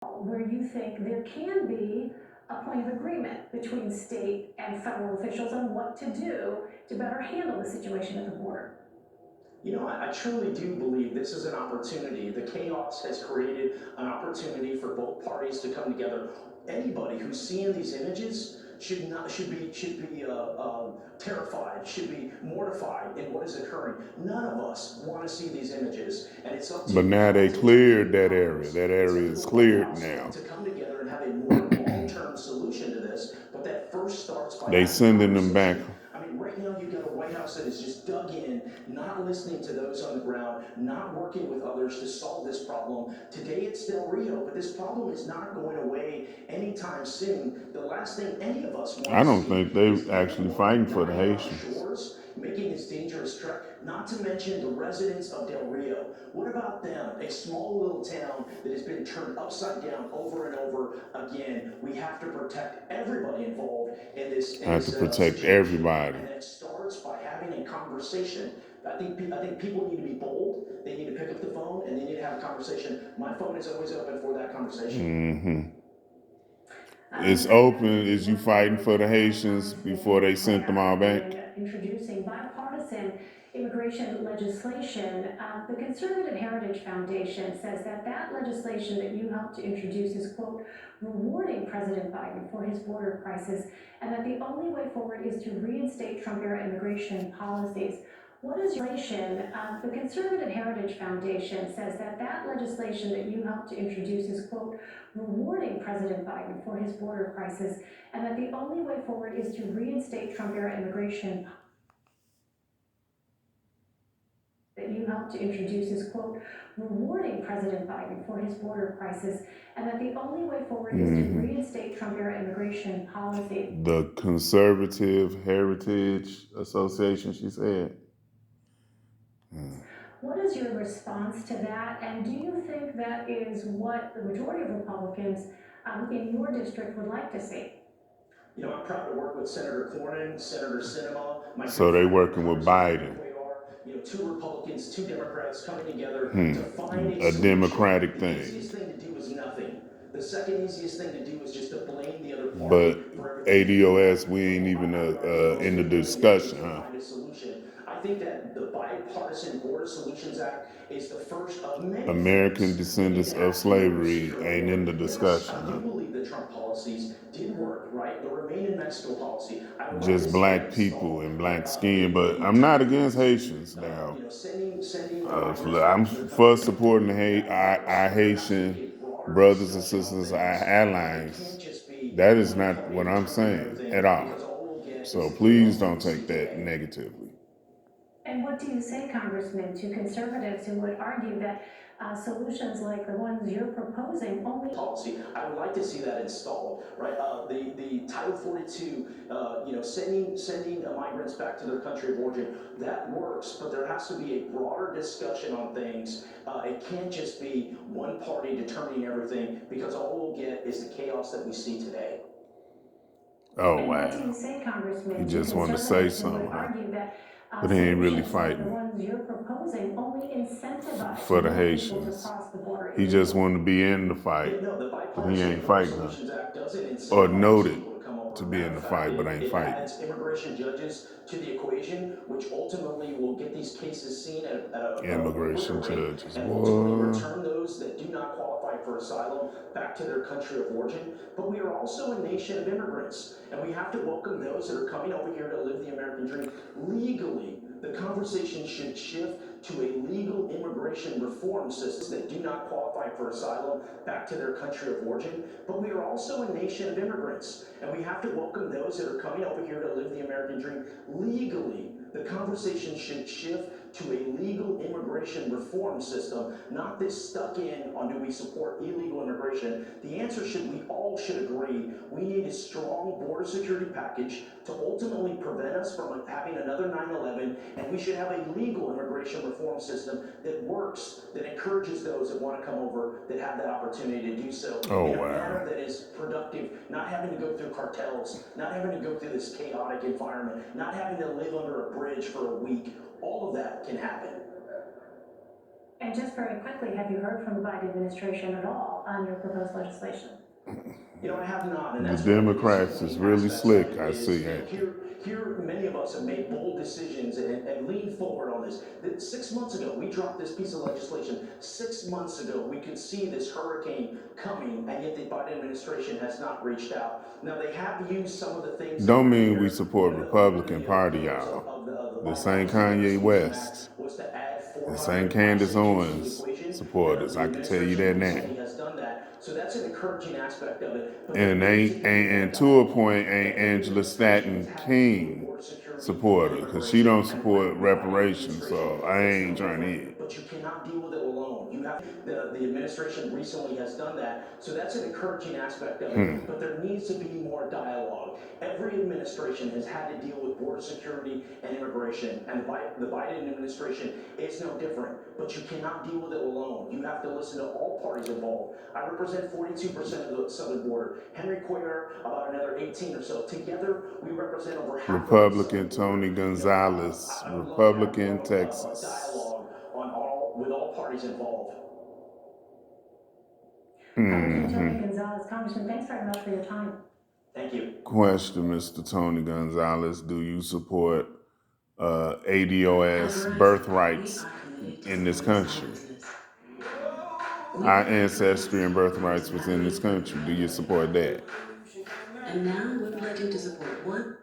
where you think there can be a point of agreement between state and federal officials on what to do to better handle the situation at the border? I truly do believe this is an opportunity. The chaos has created an opportunity for both parties to come together. Anybody who's seeing these images should be terrified, should be mortified in what is occurring. None of us want to see these images, and it's up But to now they politicians cleared in that area. Congress. That It's area up to is the White cleared House now. to come together and have a more long-term solution to this. But that first starts by They having sending them back. conversation. I mean, right now you've got a White House that is just dug in, not listening to those on the ground, not working with others to solve this problem. Today it's Del Rio, but this problem is not going away anytime soon. The last thing any of us want I to don't see think they is actually anyone fighting for the dying on our Haitians. shores, making this dangerous trek, not to mention the residents of Del Rio. What about them? A small little town that has been turned upside down over and over again. We have to protect everybody involved in this I have to protect situation, everybody. and that starts by having a conversation. I think people need to be bold. They need to pick up the phone and they need to have a conversation. My phone is always open for that conversation. It's open. Is you fighting for the Haitians before they sent them all back? Introducing bipartisan immigration legislation. The Conservative Heritage Foundation says that legislation that you helped to introduce is, quote, rewarding President Biden for his border crisis, and that the only way forward is to reinstate Trump-era immigration policies. What is your relation? The Conservative Heritage Foundation says that legislation that you helped to introduce is, quote, rewarding President Biden for his border crisis, and that the only way forward is to reinstate Trump-era immigration that you helped to introduce is, quote, rewarding President Biden for his border crisis, and that the only way forward is to reinstate Trump-era immigration policy. The Conservative Heritage Association, she said. What is your response to that? And do you think that is what the majority of Republicans in your district would like to see? I'm proud to work with Senator Cornyn, Senator Sinema. So they working with Biden. Two Republicans, two Democrats coming together to find a solution. Democratic The thing. easiest thing to do is nothing. The second easiest thing to do is just to blame the other party. But for everything. ADOS, we ain't even in the discussion, huh? Find a solution. I think that the Bipartisan Border Solutions Act is the first of many. American descendants of slavery ain't in the discussion, I huh? do believe the Trump policies did work, right? The Remain in Mexico policy. I would like to Just see black that people installed. and black skin, but I'm not against Haitians now. Sending I'm for supporting our Haitian brothers and sisters, our allies. That is not what I'm saying at all. So please don't take that negatively. And what do you say, Congressman, to conservatives who would argue that solutions like the ones you're proposing only policy? I would like to see that installed, right? The Title 42, sending migrants back to their country of origin, that works, but there has to be a broader discussion on things. It can't just be one party determining everything, because all we'll get is the chaos that we see today. Oh, and wow. what do you say, Congressman, He to just wanted to say conservatives who something, would huh? argue that But he ain't really solutions like the fighting ones you're proposing only incentivize for the more people to Haitians. cross the border? He just wanted to be in the fight, but he ain't fighting, huh? Or noted to be in the fight, but ain't fighting. It adds immigration judges to the equation, which ultimately will get these cases seen at a Immigration quicker rate, judges, and ultimately boy. return those that do not qualify for asylum back to their country of origin. But we are also a nation of immigrants, and we have to welcome those that are coming over here to live the American dream legally. The conversation should shift to a legal immigration reform system that do not qualify for asylum back to their country of origin. But we are also a nation of immigrants, and we have to welcome those that are coming over here to live the American dream legally. The conversation should shift to a legal immigration reform system, not this stuck in on do we support illegal immigration. The answer we all should agree, we need a strong border security package to ultimately prevent us from having another 9/11, and we should have a legal immigration reform system that works, that encourages those that want to come over, that have that opportunity to do so in a manner that is productive, not having to go through cartels, not having to go through this chaotic environment, not having to live under a bridge for a week. All of that can happen. And just very quickly, have you heard from the Biden administration at all all on your proposed legislation? You know, I have not, and The that's one of Democrats is disappointing really aspects slick, of it I is, see you know, it. here, many of us have made bold decisions and leaned forward on this. 6 months ago, we dropped this piece of legislation. 6 months ago, we could see this hurricane coming, and yet the Biden administration has not reached out. Now, they have used some of the things that Don't were mean there. we support Republican Party, y'all. This ain't Kanye West. Was to add This 400 ain't Candace prostitutes to the Owens equation. supporters. The I can tell you that administration now. recently has done that, so that's an encouraging aspect of it. But And there needs ain't to be more and to a dialogue. point ain't Angela Staten King supporter, because she don't support reparations, so I ain't trying to hear. But you cannot deal with it alone. You have the administration recently has done that, so that's an encouraging aspect of it. But there needs to be more dialogue. Every administration has had to deal with border security and immigration, and the Biden administration is no different. But you cannot deal with it alone. You have to listen to all parties involved. I represent 42% of the southern border. Henry Cuellar, about another 18 or so. Together, we represent over half of the Republican southern border. Tony Gonzalez, I would love to have Republican more of a Texas. dialogue with all parties involved. Congressman Tony Gonzalez. Congressman, thanks very much for your time. Thank you. Question, Mr. Tony Gonzalez, do you support ADOS birthrights in this country? Our ancestry and birthrights was in this country. Do you support that? And now we're pledging to support one